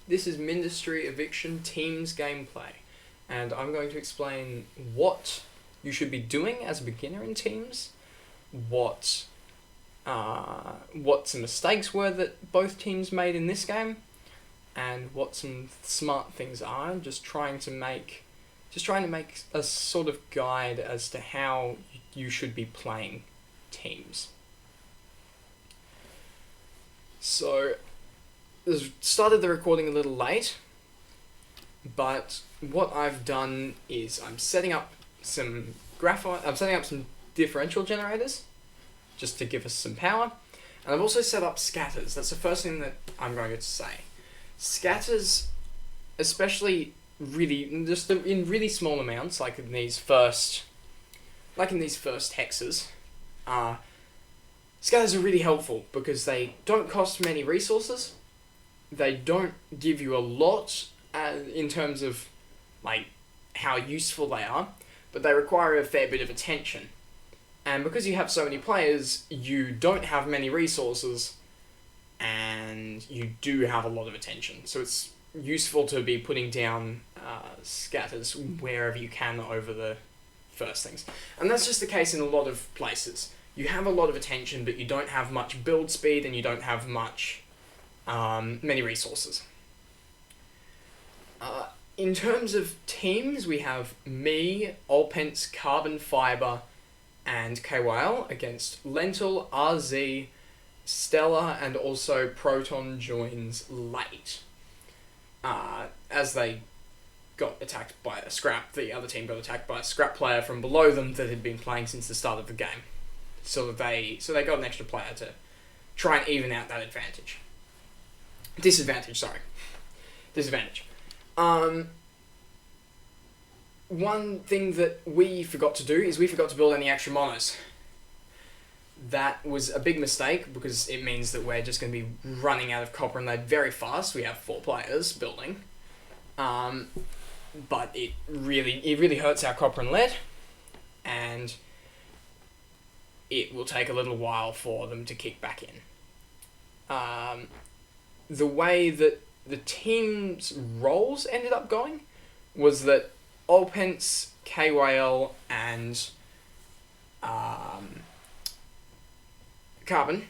This is Mindustry Eviction Teams gameplay, and I'm going to explain what you should be doing as a beginner in Teams, what some mistakes were that both teams made in this game, and what some smart things are. Just trying to make a sort of guide as to how you should be playing Teams. So, started the recording a little late, but what I've done is I'm setting up some differential generators, just to give us some power, and I've also set up scatters. That's the first thing that I'm going to say. Scatters, especially just in really small amounts, like in these first hexes, scatters are really helpful because they don't cost many resources. They don't give you a lot in terms of like how useful they are, but they require a fair bit of attention. And because you have so many players, you don't have many resources, and you do have a lot of attention. So it's useful to be putting down scatters wherever you can over the first things. And that's just the case in a lot of places. You have a lot of attention, but you don't have much build speed, and you don't have many resources. In terms of teams, we have me, Allpence, Carbon Fiber, and KYL against Lentil, RZ, Stella, and also Proton joins late. As they got attacked by a scrap, the other team got attacked by a scrap player from below them that had been playing since the start of the game. So they got an extra player to try and even out that disadvantage. One thing that we forgot to do is we forgot to build any extra monos. That was a big mistake because it means that we're just going to be running out of copper and lead very fast. We have 4 players building. But it really hurts our copper and lead, and it will take a little while for them to kick back in. The way that the team's roles ended up going was that Allpence, KYL, and Carbon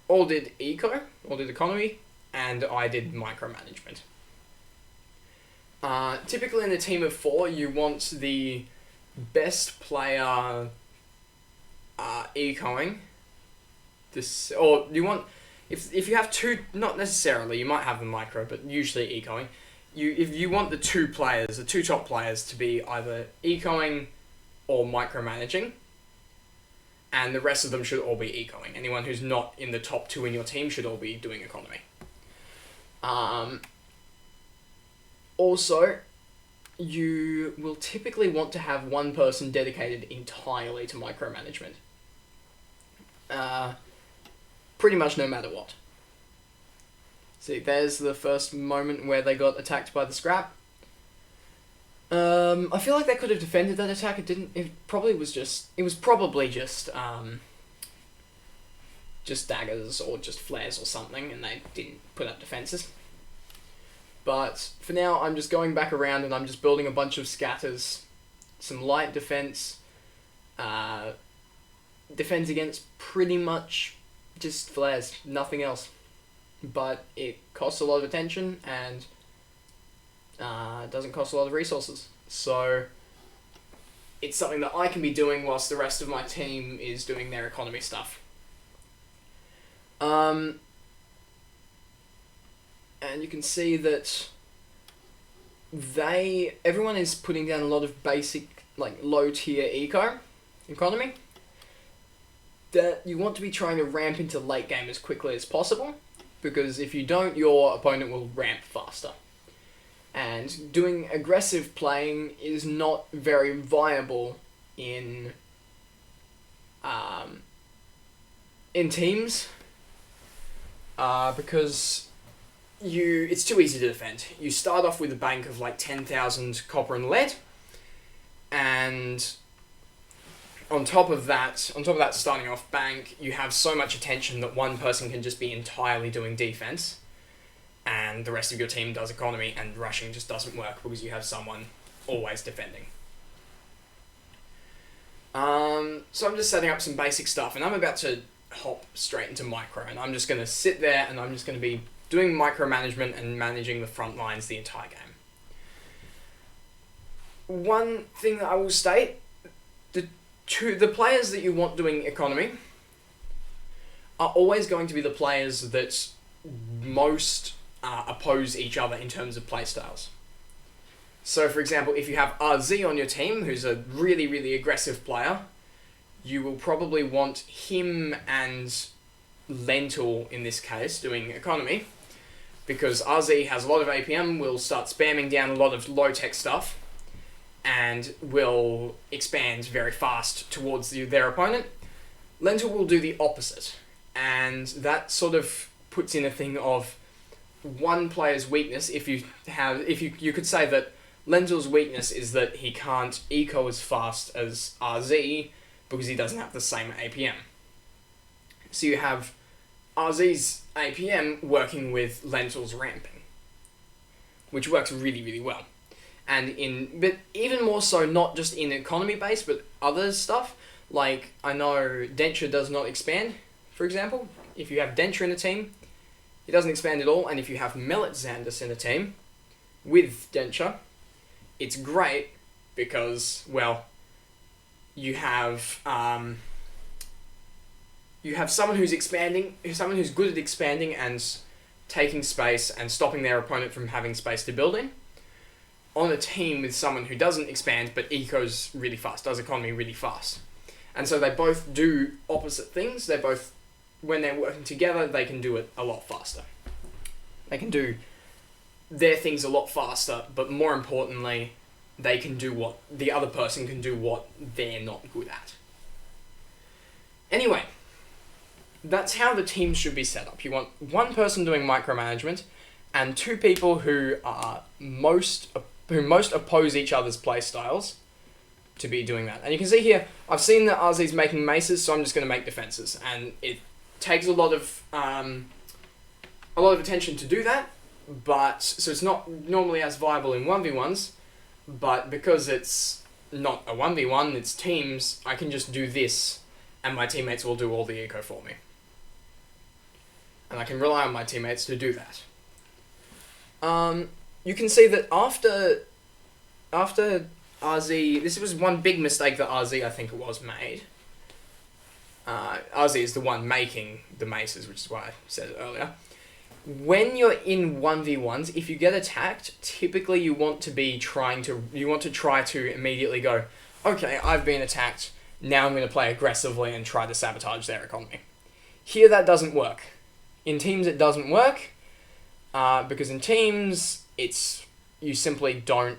all did economy, and I did micromanagement. Typically in a team of 4, you want the best player ecoing. Or you want, if you have 2, not necessarily, you might have them micro, but usually ecoing. If you want the 2 top players to be either ecoing or micromanaging, and the rest of them should all be ecoing. Anyone who's not in the top 2 in your team should all be doing economy. Also, you will typically want to have one person dedicated entirely to micromanagement. Pretty much no matter what. See, there's the first moment where they got attacked by the scrap. I feel like they could have defended that attack. It didn't. It was probably just daggers or just flares or something, and they didn't put up defenses. But for now, I'm just going back around and I'm just building a bunch of scatters, some light defense, defense against pretty much just flares, nothing else. But it costs a lot of attention and doesn't cost a lot of resources. So it's something that I can be doing whilst the rest of my team is doing their economy stuff. And you can see that everyone is putting down a lot of basic, like, low-tier economy that you want to be trying to ramp into late game as quickly as possible, because if you don't, your opponent will ramp faster. And doing aggressive playing is not very viable in teams, because it's too easy to defend. You start off with a bank of like 10,000 copper and lead, and on top of that starting off bank, you have so much attention that one person can just be entirely doing defense, and the rest of your team does economy, and rushing just doesn't work because you have someone always defending. So I'm just setting up some basic stuff, and I'm about to hop straight into micro, and I'm just going to sit there and I'm just going to be doing micromanagement and managing the front lines the entire game. One thing that I will state, the players that you want doing economy are always going to be the players that most oppose each other in terms of playstyles. So for example, if you have RZ on your team, who's a really, really aggressive player, you will probably want him and Lentil, in this case, doing economy, because RZ has a lot of APM, will start spamming down a lot of low-tech stuff, and will expand very fast towards their opponent. Lentil will do the opposite, and that sort of puts in a thing of one player's weakness. If you could say that Lentil's weakness is that he can't eco as fast as RZ because he doesn't have the same APM. So you have RZ's APM working with Lentil's ramping, which works really, really well. But even more so, not just in economy base, but other stuff. Like, I know Denture does not expand, for example. If you have Denture in a team, it doesn't expand at all. And if you have Mellet Xandus in a team with Denture, it's great because, well, you have someone who's expanding, someone who's good at expanding and taking space and stopping their opponent from having space to build in, on a team with someone who doesn't expand but ecos really fast, does economy really fast. And so they both do opposite things. They both, when they're working together, they can do it a lot faster. They can do their things a lot faster, but more importantly, they can do what the other person can do what they're not good at. Anyway, that's how the team should be set up. You want one person doing micromanagement and two people who are most oppose each other's playstyles to be doing that. And you can see here, I've seen that RZ's making maces, so I'm just going to make defenses, and it takes a lot of attention to do that. But so it's not normally as viable in 1v1s, but because it's not a 1v1, it's teams, I can just do this, and my teammates will do all the eco for me. And I can rely on my teammates to do that. You can see that after RZ, this was one big mistake that RZ, I think it was, made. RZ is the one making the maces, which is why I said it earlier. When you're in 1v1s, if you get attacked, typically you want to try to immediately go, okay, I've been attacked, now I'm going to play aggressively and try to sabotage their economy. Here that doesn't work. In teams it doesn't work, because in teams you simply don't,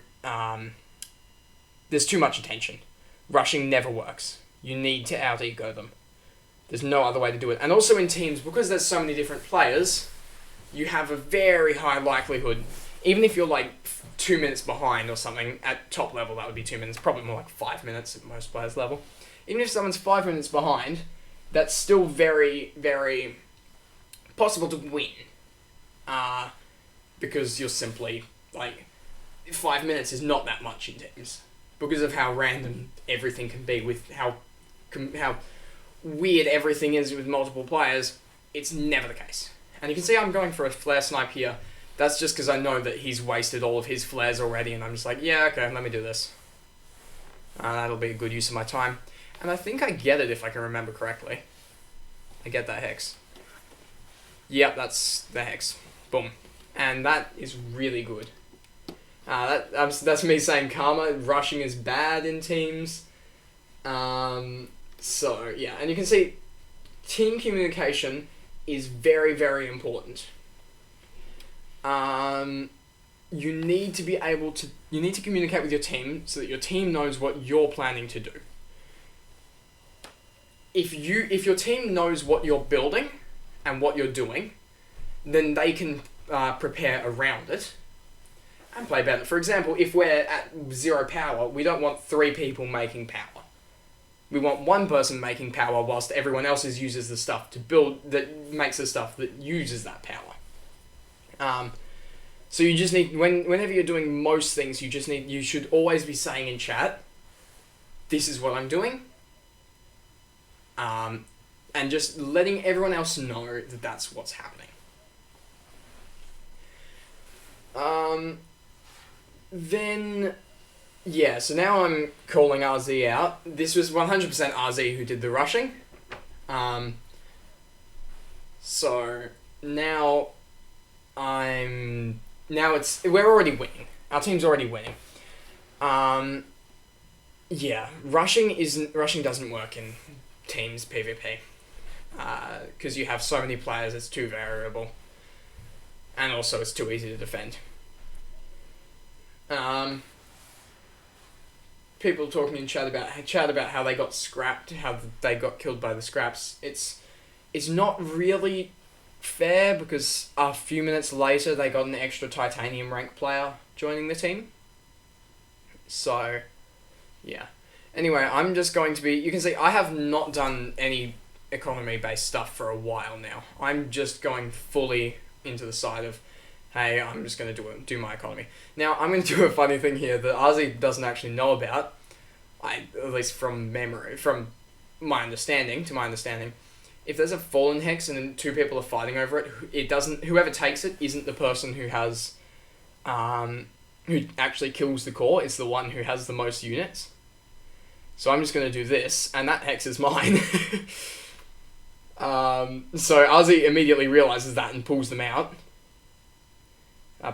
there's too much attention. Rushing never works. You need to out-eco them. There's no other way to do it. And also in teams, because there's so many different players, you have a very high likelihood, even if you're like 2 minutes behind or something, at top level that would be 2 minutes, probably more like 5 minutes at most players' level. Even if someone's 5 minutes behind, that's still very, very possible to win. Because you're simply, 5 minutes is not that much in teams. Because of how random everything can be, with how weird everything is with multiple players, it's never the case. And you can see I'm going for a flare snipe here. That's just because I know that he's wasted all of his flares already, and I'm just like, yeah, okay, let me do this. That'll be a good use of my time. And I think I get it if I can remember correctly. I get that hex. Yep, that's the hex. Boom. And that is really good. That's me saying karma. Rushing is bad in teams. So, yeah. And you can see team communication is very, very important. You need to communicate with your team so that your team knows what you're planning to do. If your team knows what you're building and what you're doing, then they can prepare around it and play better. For example, if we're at 0 power, we don't want 3 people making power. We want one person making power whilst everyone else uses the stuff to build, that makes the stuff that uses that power. So you just need, whenever you're doing most things, you should always be saying in chat, this is what I'm doing. And just letting everyone else know that that's what's happening. Then, yeah, so now I'm calling RZ out. This was 100% RZ who did the rushing. So now we're already winning. Our team's already winning. Yeah, rushing doesn't work in teams PvP. Because you have so many players, it's too variable. And also it's too easy to defend. People talking in chat about how they got scrapped, how they got killed by the scraps. It's not really fair because a few minutes later they got an extra titanium rank player joining the team. So, yeah. Anyway, I'm just going to be... You can see I have not done any economy-based stuff for a while now. I'm just going fully into the side of, hey, I'm just going to do my economy. Now, I'm going to do a funny thing here that RZ doesn't actually know about, at least from my understanding, if there's a fallen hex and then two people are fighting over it, whoever takes it isn't the person who has, who actually kills the core, it's the one who has the most units. So I'm just going to do this, and that hex is mine. So RZ immediately realizes that and pulls them out.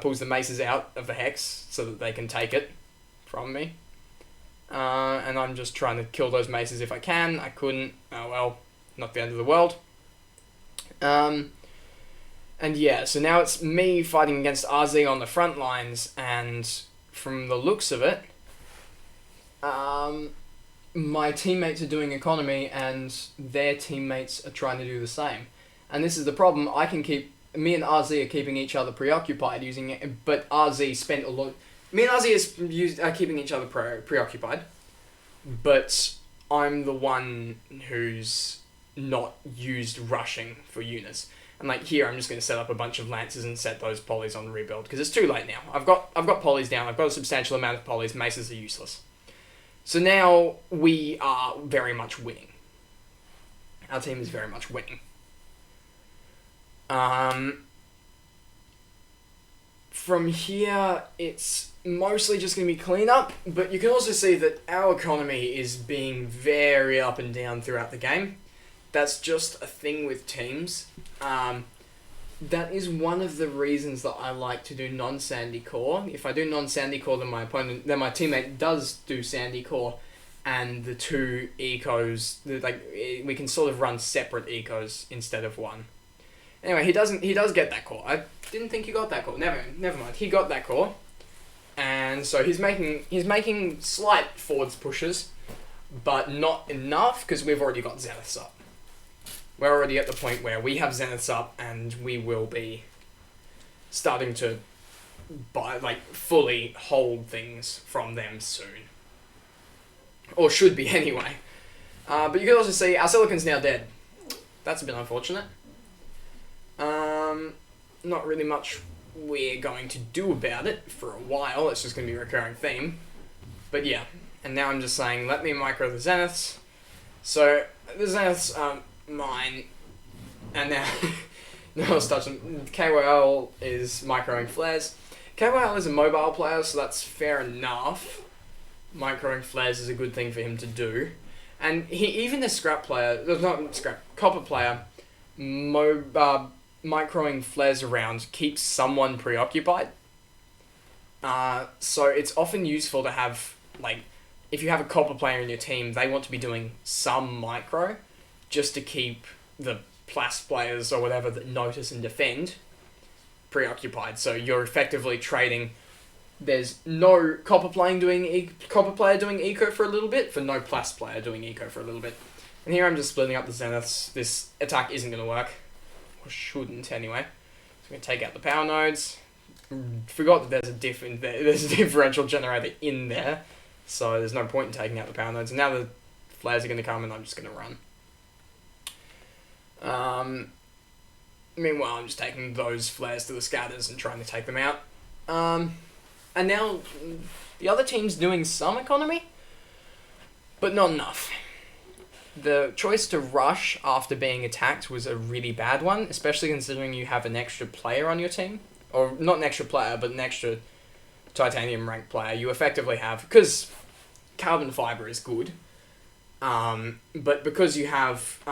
Pulls the maces out of the hex so that they can take it from me. And I'm just trying to kill those maces if I can. I couldn't. Oh well, not the end of the world. And yeah, so now it's me fighting against RZ on the front lines, and from the looks of it, my teammates are doing economy and their teammates are trying to do the same. And this is the problem. Me and RZ are keeping each other preoccupied using it, but RZ spent a lot... Me and RZ are keeping each other preoccupied, but I'm the one who's not used rushing for units. And like here, I'm just going to set up a bunch of lances and set those polys on rebuild, because it's too late now. I've got polys down, I've got a substantial amount of polys, maces are useless. So now we are very much winning. Our team is very much winning. From here, it's mostly just going to be cleanup, but you can also see that our economy is being very up and down throughout the game. That's just a thing with teams. That is one of the reasons that I like to do non-sandy core. If I do non-sandy core, then my teammate does do sandy core, and the two ecos, we can sort of run separate ecos instead of one. Anyway, he does get that core. I didn't think he got that core. Never mind. He got that core, and so he's making slight forwards pushes, but not enough because we've already got Zeniths up. We're already at the point where we have Zeniths up, and we will be starting to fully hold things from them soon. Or should be anyway. But you can also see our Silicon's now dead. That's a bit unfortunate. Not really much we're going to do about it for a while. It's just going to be a recurring theme. But yeah, and now I'm just saying, let me micro the Zeniths. So, the Zeniths are mine. And now, now I'll start them. KYL is microing flares. KYL is a mobile player, so that's fair enough. Microing flares is a good thing for him to do. And even the copper player, microing flares around keeps someone preoccupied. So it's often useful to have, if you have a copper player in your team, they want to be doing some micro just to keep the plus players or whatever that notice and defend preoccupied. So you're effectively trading. There's no copper player doing eco for a little bit, for no plus player doing eco for a little bit. And here I'm just splitting up the Zeniths. This attack isn't going to work. Or shouldn't, anyway. So I'm going to take out the power nodes. Forgot that there's a differential generator in there. So there's no point in taking out the power nodes. And now the flares are going to come and I'm just going to run. Meanwhile, I'm just taking those flares to the scatters and trying to take them out. And now the other team's doing some economy, but not enough. The choice to rush after being attacked was a really bad one, especially considering you have an extra player on your team. Or not an extra player, but an extra titanium rank player. You effectively have, because carbon fiber is good, but because you have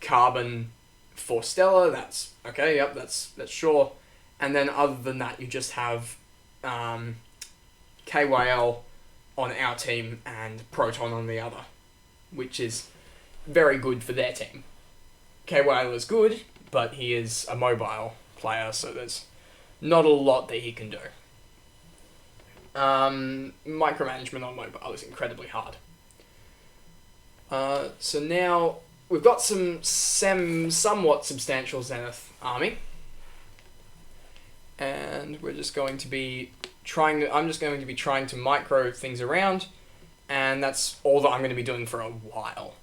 carbon for Stellar, that's okay, yep, that's sure. And then other than that, you just have KYL on our team and Proton on the other, which is very good for their team. KYL is good, but he is a mobile player, so there's not a lot that he can do. Micromanagement on mobile is incredibly hard. So now we've got some somewhat substantial Zenith army, and we're just going to be I'm just going to be trying to micro things around, and that's all that I'm going to be doing for a while.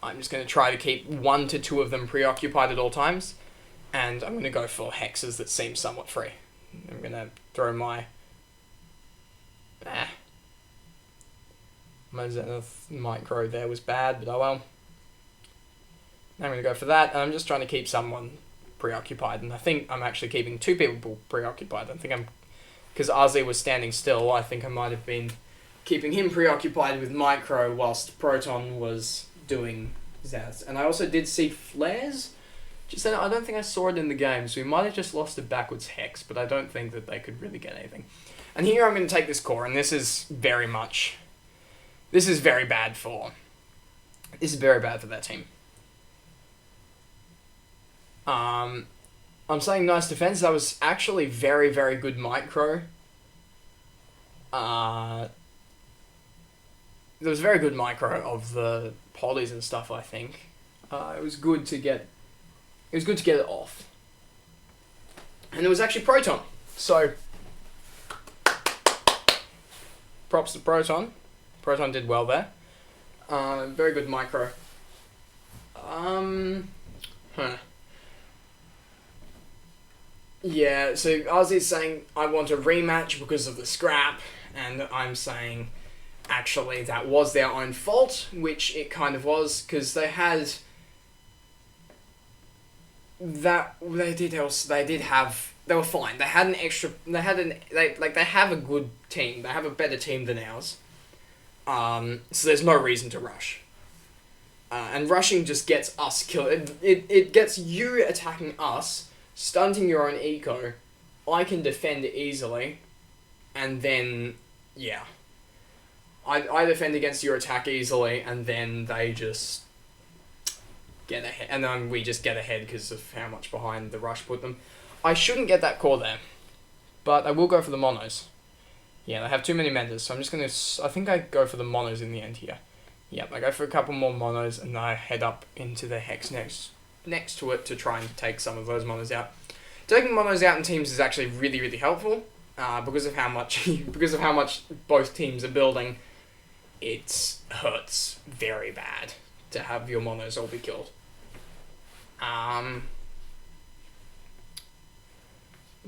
I'm just going to try to keep 1 to 2 of them preoccupied at all times, and I'm going to go for hexes that seem somewhat free. I'm going to throw my Zenith micro there was bad, but oh well. I'm going to go for that, and I'm just trying to keep someone preoccupied, and I think I'm actually keeping 2 people preoccupied. Because RZ was standing still, I think I might have been keeping him preoccupied with micro whilst Proton was doing Zenith. And I also did see flares. Just I don't think I saw it in the game, so we might have just lost a backwards hex, but I don't think that they could really get anything. And here I'm going to take this core, and this is very bad for that team. I'm saying nice defense. That was actually very, very good micro. There was very good micro of the polys and stuff, I think. It was good to get it off. And it was actually Proton. So props to Proton. Proton did well there. Very good micro. Yeah, so Ozzy's saying, I want a rematch because of the scrap, and I'm saying, actually, that was their own fault, which it kind of was, because they had... They were fine. They have a good team. They have a better team than ours. So there's no reason to rush. And rushing just gets us killed. It gets you attacking us, stunting your own eco. I can defend easily, and then, yeah. I defend against your attack easily, and then they just get ahead. And then we just get ahead because of how much behind the rush put them. I shouldn't get that core there, but I will go for the monos. Yeah, they have too many menders, so I'm just going to... I think I go for the monos in the end here. Yep, I go for a couple more monos, and I head up into the hex next to it to try and take some of those monos out. Taking monos out in teams is actually really, really helpful, because of how much both teams are building. It hurts very bad to have your monos all be killed.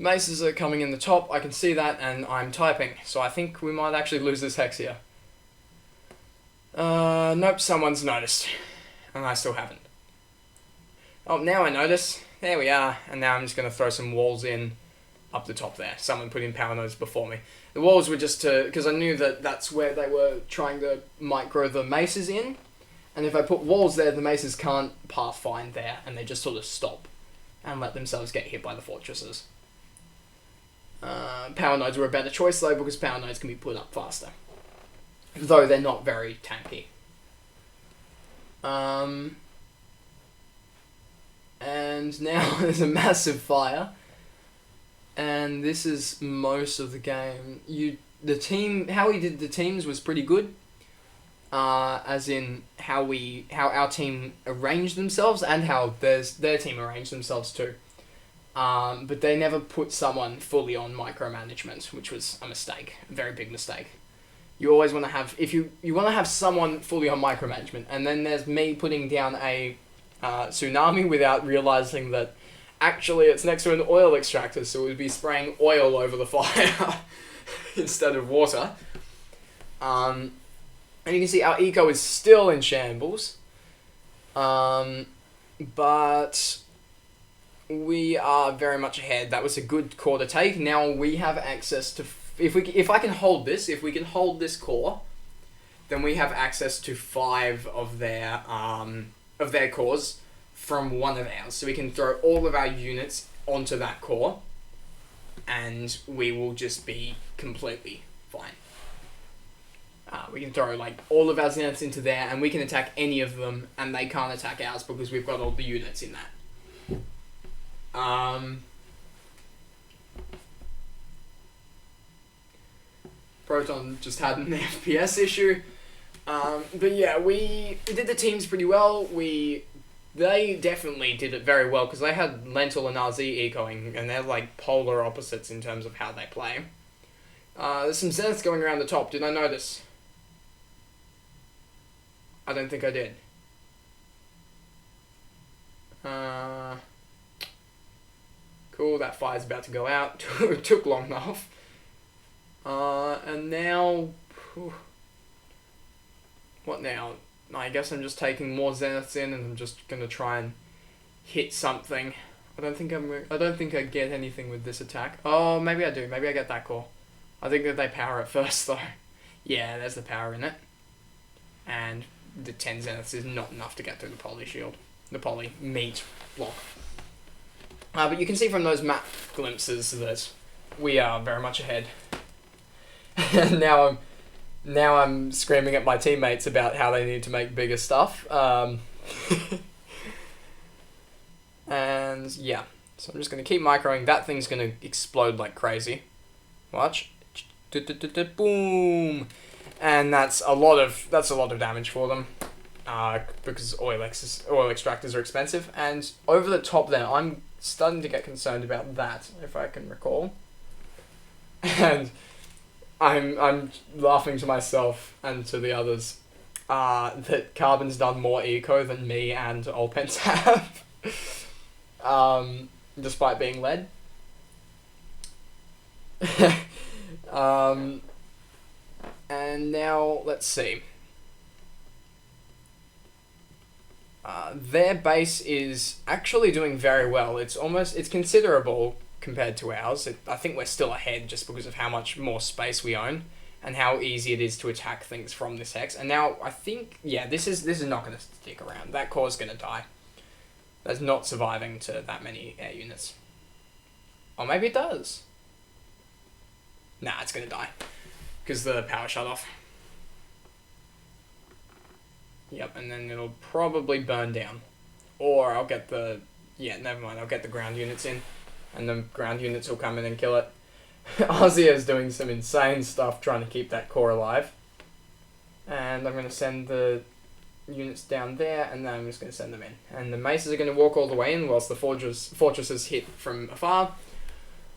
Maces are coming in the top, I can see that, and I'm typing, so I think we might actually lose this hex here. Nope, someone's noticed, and I still haven't. Oh, now I notice. There we are, and now I'm just going to throw some walls in up the top there. Someone put in power nodes before me. The walls were just because I knew that that's where they were trying to micro the maces in, and if I put walls there, the maces can't pathfind there, and they just sort of stop and let themselves get hit by the fortresses. Power nodes were a better choice though, because power nodes can be put up faster, though they're not very tanky. And now there's a massive fire, and this is most of the game. How we did the teams was pretty good, as in how our team arranged themselves and how their team arranged themselves too. But they never put someone fully on micromanagement, which was a mistake, a very big mistake. You always want to have, if you want to have someone fully on micromanagement, and then there's me putting down a tsunami without realizing that Actually, it's next to an oil extractor, so it would be spraying oil over the fire instead of water. And you can see our eco is still in shambles. But we are very much ahead. That was a good core to take. Now we have access to... If we can hold this core, then we have access to 5 of their cores from one of ours. So we can throw all of our units onto that core, and we will just be completely fine. We can throw like all of our zeniths into there, and we can attack any of them, and they can't attack ours because we've got all the units in that. Proton just had an FPS issue. But yeah, we did the teams pretty well. They definitely did it very well because they had Lentil and RZ ecoing, and they're like polar opposites in terms of how they play. There's some zeniths going around the top. Did I notice? I don't think I did. Cool, that fire's about to go out. It took long enough. And now... What now? I guess I'm just taking more zeniths in, and I'm just gonna try and hit something. I don't think I get anything with this attack. Oh, maybe I do. Maybe I get that core. I think that they power it first, though. Yeah, there's the power in it. And the 10 zeniths is not enough to get through the poly shield. The poly meat block. But you can see from those map glimpses that we are very much ahead. And now I'm screaming at my teammates about how they need to make bigger stuff. And yeah, so I'm just going to keep microing. That thing's going to explode like crazy. Watch. Boom. And that's a lot of damage for them. Because oil extractors are expensive. And over the top there, I'm starting to get concerned about that, if I can recall. And I'm laughing to myself and to the others that Carbon's done more eco than me and Olpens have, despite being led. And now let's see. Their base is actually doing very well. It's considerable compared to ours. I think we're still ahead just because of how much more space we own and how easy it is to attack things from this hex. And now I think, yeah, this is not going to stick around. That core's going to die. That's not surviving to that many air units. Or maybe it does. Nah, it's going to die because the power shut off. Yep, and then it'll probably burn down. Or I'll get the... Yeah, never mind. I'll get the ground units in. And the ground units will come in and kill it. Ozzy doing some insane stuff trying to keep that core alive. And I'm going to send the units down there, and then I'm just going to send them in. And the maces are going to walk all the way in whilst the fortresses hit from afar.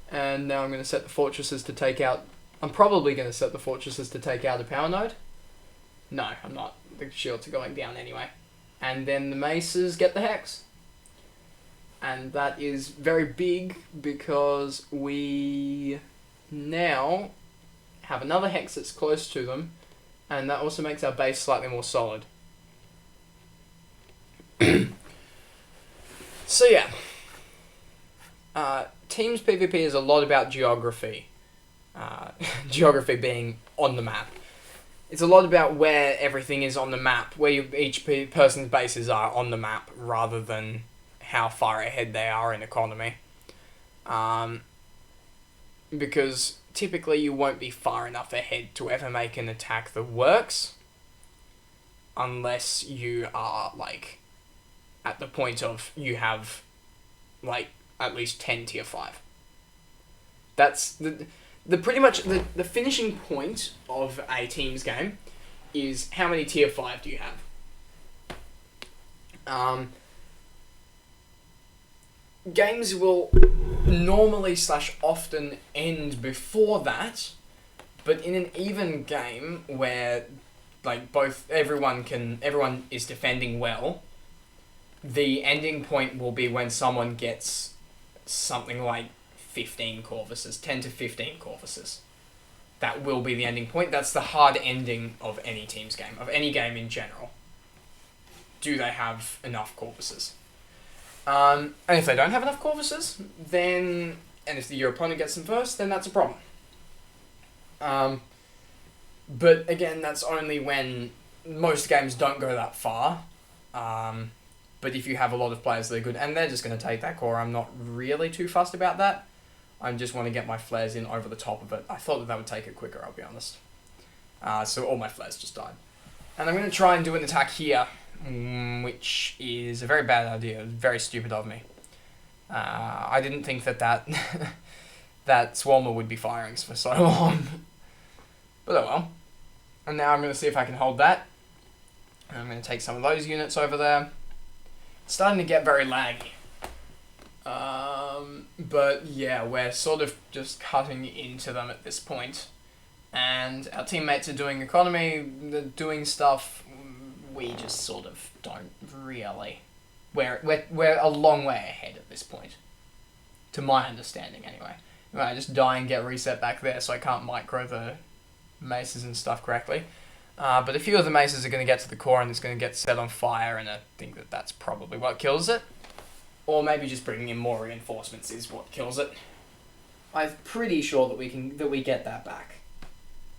And now I'm going to set the fortresses to take out... I'm probably going to set the fortresses to take out a power node. No, I'm not. The shields are going down anyway. And then the maces get the hex. And that is very big because we now have another hex that's close to them, and that also makes our base slightly more solid. So yeah, Teams PvP is a lot about geography. Geography being on the map. It's a lot about where everything is on the map, where each person's bases are on the map, rather than how far ahead they are in economy. Because typically you won't be far enough ahead to ever make an attack that works, unless you are, like, at the point of you have, like, at least 10 tier 5. That's pretty much the finishing point of a team's game is how many tier 5 do you have. Games will normally / often end before that, but in an even game where like everyone is defending well, the ending point will be when someone gets something like 15 corvuses, 10 to 15 corvuses. That will be the ending point. That's the hard ending of any team's game, of any game in general. Do they have enough corvuses? And if they don't have enough corvuses, then, and if your opponent gets them first, then that's a problem. But again, that's only when most games don't go that far. But if you have a lot of players that are good, and they're just going to take that core, I'm not really too fussed about that. I just want to get my flares in over the top of it. I thought that would take it quicker, I'll be honest. So all my flares just died. And I'm going to try and do an attack here, which is a very bad idea. Very stupid of me. I didn't think that that Swarmer would be firing for so long. But oh well. And now I'm going to see if I can hold that. And I'm going to take some of those units over there. It's starting to get very laggy. But yeah, we're sort of just cutting into them at this point. And our teammates are doing economy, they're doing stuff we just sort of don't really. We're a long way ahead at this point. To my understanding, anyway. I just die and get reset back there, so I can't micro the maces and stuff correctly. But a few of the maces are going to get to the core and it's going to get set on fire, and I think that that's probably what kills it. Or maybe just bringing in more reinforcements is what kills it. I'm pretty sure that we get that back.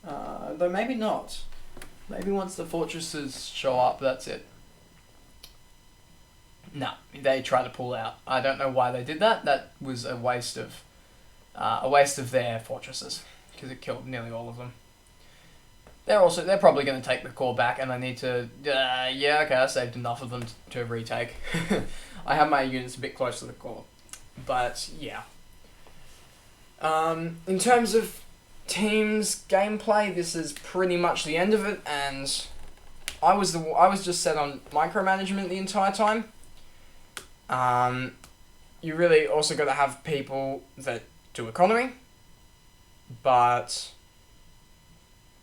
Though maybe not. Maybe once the fortresses show up, that's it. No, they try to pull out. I don't know why they did that. That was a waste of their fortresses, because it killed nearly all of them. They're probably going to take the core back, and I need to. Yeah, okay, I saved enough of them to retake. I have my units a bit close to the core, but yeah. In terms of teams gameplay, this is pretty much the end of it, and I was just set on micromanagement the entire time. You really also got to have people that do economy, but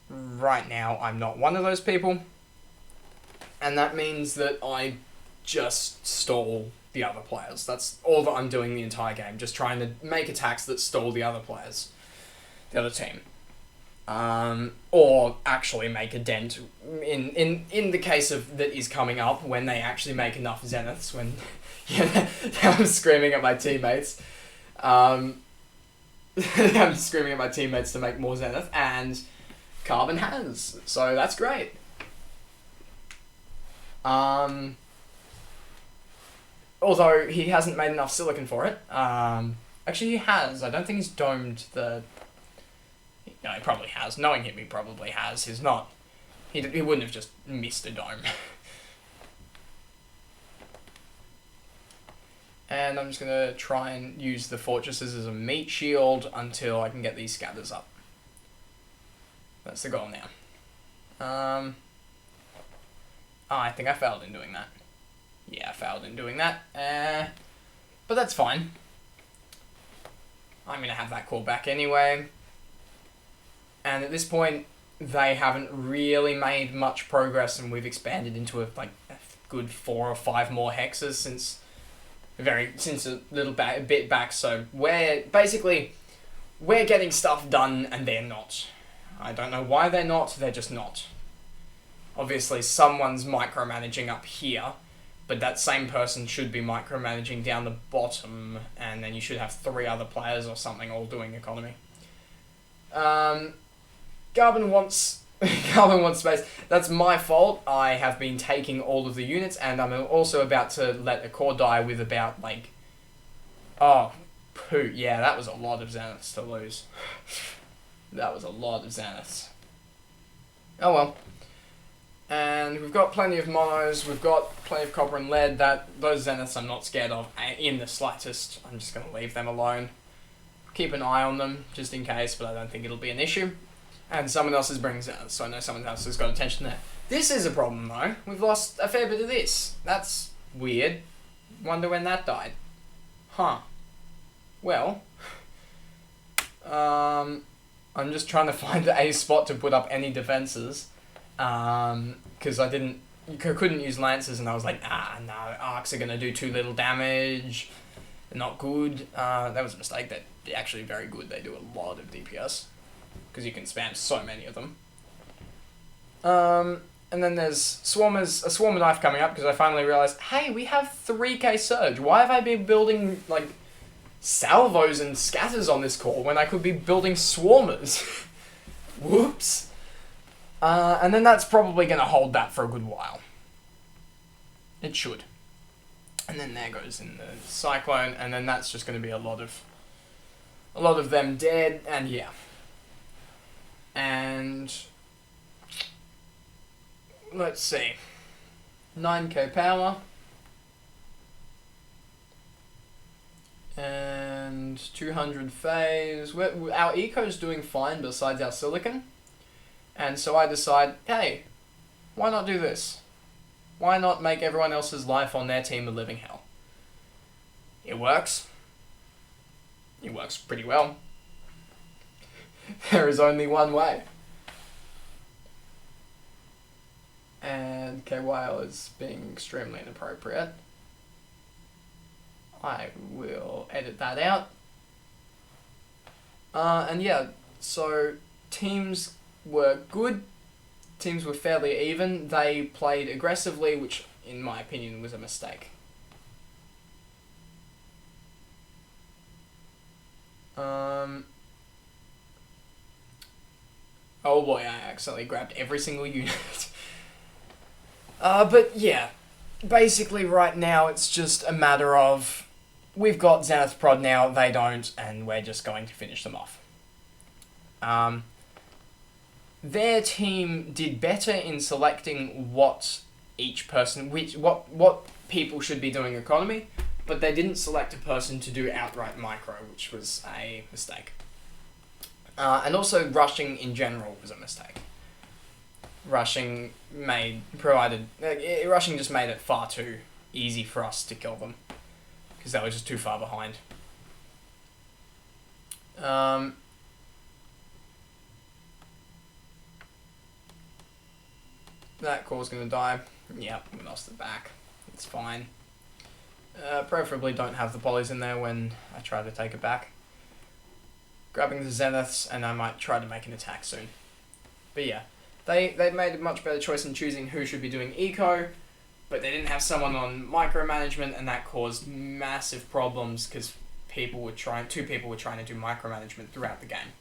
right now I'm not one of those people, and that means that I just stall the other players. That's all that I'm doing the entire game, just trying to make attacks that stall the other players, the other team. Or actually make a dent in the case of that is coming up, when they actually make enough zeniths, when I'm screaming at my teammates. I'm screaming at my teammates to make more zenith, and Carbon has, so that's great. Although he hasn't made enough silicon for it. Actually he has. I don't think he's domed the... No, he probably has. Knowing him, he probably has. He's not... He wouldn't have just missed a dome. And I'm just going to try and use the fortresses as a meat shield until I can get these scatters up. That's the goal now. I think I failed in doing that. Yeah, I failed in doing that. But that's fine. I'm going to have that call back anyway. And at this point, they haven't really made much progress, and we've expanded into a good 4 or 5 more hexes since a little bit back. So we're getting stuff done, and they're not. I don't know why they're not. They're just not. Obviously, someone's micromanaging up here, but that same person should be micromanaging down the bottom, and then you should have 3 other players or something all doing economy. Carbon wants space. That's my fault. I have been taking all of the units, and I'm also about to let a core die with about, yeah, that was a lot of zeniths to lose. That was a lot of zeniths. Oh well. And we've got plenty of monos, we've got plenty of copper and lead. Those zeniths I'm not scared of in the slightest. I'm just going to leave them alone. Keep an eye on them, just in case, but I don't think it'll be an issue. And someone else is bringing zeniths, so I know someone else has got attention there. This is a problem, though. We've lost a fair bit of this. That's weird. Wonder when that died. Huh. Well. I'm just trying to find a spot to put up any defenses. Because couldn't use lances, and I was like, no, arcs are going to do too little damage. They're not good. That was a mistake. They're actually very good. They do a lot of DPS. Because you can spam so many of them. And then there's a Swarmer Knife coming up, because I finally realised, hey, we have 3k Surge. Why have I been building, like, salvos and scatters on this core when I could be building Swarmers? Whoops. And then that's probably going to hold that for a good while. It should. And then there goes in the Cyclone, and then that's just going to be a lot of them dead, and yeah. And let's see. 9k power. And 200 phase. Our eco's doing fine besides our silicon. And so I decide, hey, why not do this? Why not make everyone else's life on their team a living hell? It works. It works pretty well. There is only one way. And KYL is being extremely inappropriate. I will edit that out. And yeah, so teams were good. Teams were fairly even. They played aggressively, which in my opinion was a mistake. Oh boy, I accidentally grabbed every single unit. But yeah, basically right now it's just a matter of we've got Zenith Prod now, they don't, and we're just going to finish them off. Their team did better in selecting what each person, what people should be doing economy, but they didn't select a person to do outright micro, which was a mistake. And also rushing in general was a mistake. Rushing just made it far too easy for us to kill them, because they were just too far behind. That core's gonna die. Yep, we lost it back. It's fine. Preferably don't have the polys in there when I try to take it back. Grabbing the Zeniths, and I might try to make an attack soon. But yeah, they made a much better choice in choosing who should be doing eco, but they didn't have someone on micromanagement, and that caused massive problems because two people were trying to do micromanagement throughout the game.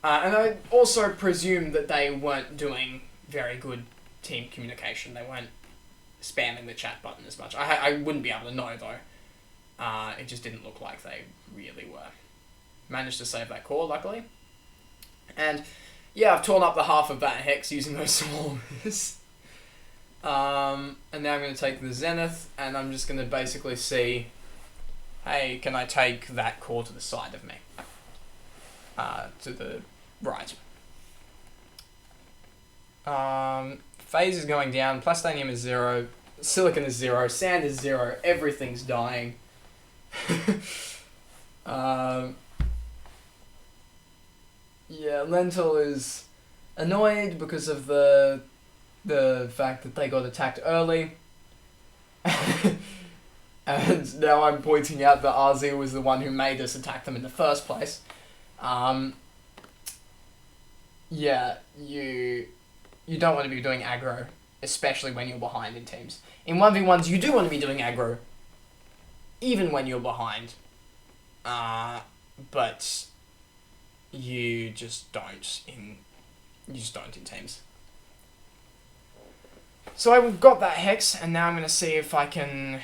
And I also presume that they weren't doing very good team communication. They weren't spamming the chat button as much. I wouldn't be able to know though. It just didn't look like they really were. Managed to save that core, luckily. And yeah, I've torn up the half of that hex using those swarmers. And now I'm going to take the Zenith, and I'm just going to basically see, hey, can I take that core to the side of me? To the right. Phase is going down, Plastanium is 0, Silicon is 0, Sand is 0, everything's dying. Yeah, Lentil is annoyed because of the fact that they got attacked early. And now I'm pointing out that RZ was the one who made us attack them in the first place. Yeah, you don't want to be doing aggro, especially when you're behind in teams. In 1v1s, you do want to be doing aggro, even when you're behind. But you just don't in teams. So I've got that hex, and now I'm going to see if I can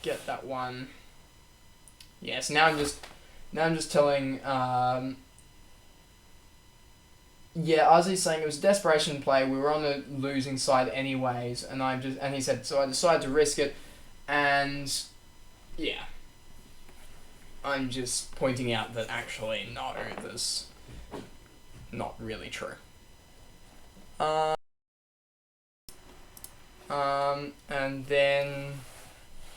get that one. Yes, now I'm just telling. Yeah, Ozzy's saying it was a desperation play. We were on the losing side anyways, and he said, so I decided to risk it, and yeah, I'm just pointing out that actually no, that's not really true. And then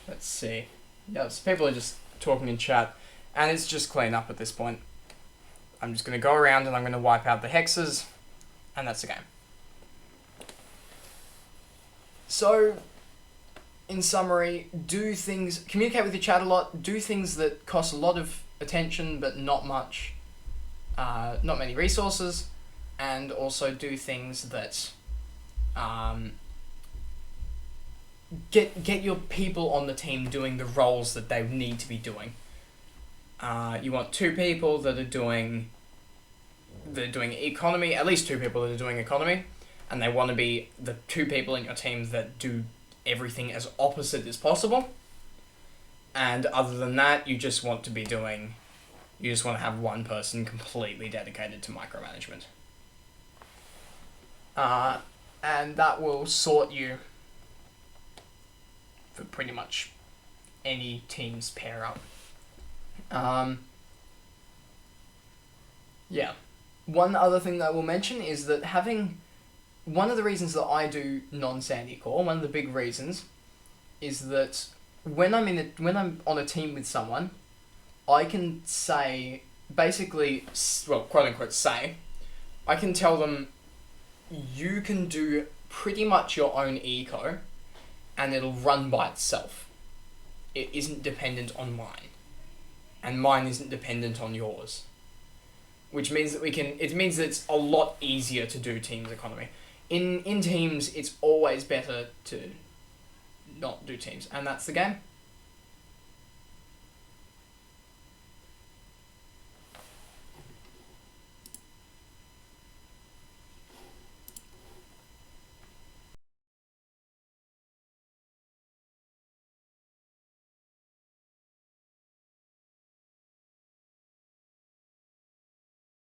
let's see. Yeah, so people are just talking in chat, and it's just clean up at this point. I'm just going to go around and I'm going to wipe out the hexes, and that's the game. So, in summary, communicate with your chat a lot, do things that cost a lot of attention but not many resources, and also do things that get your people on the team doing the roles that they need to be doing. You want 2 people that are doing economy, at least 2 people that are doing economy, and they want to be the 2 people in your team that do everything as opposite as possible. And other than that, you just want to have 1 person completely dedicated to micromanagement. And that will sort you for pretty much any team's pair up. Yeah. One other thing that I will mention is that one of the reasons that I do non-Sandy core, one of the big reasons, is that when I'm on a team with someone, I can say, basically, well, quote unquote say, I can tell them, you can do pretty much your own eco, and it'll run by itself. It isn't dependent on mine, and mine isn't dependent on yours. Which means that it means that it's a lot easier to do teams economy. In teams, it's always better to not do teams, and that's the game.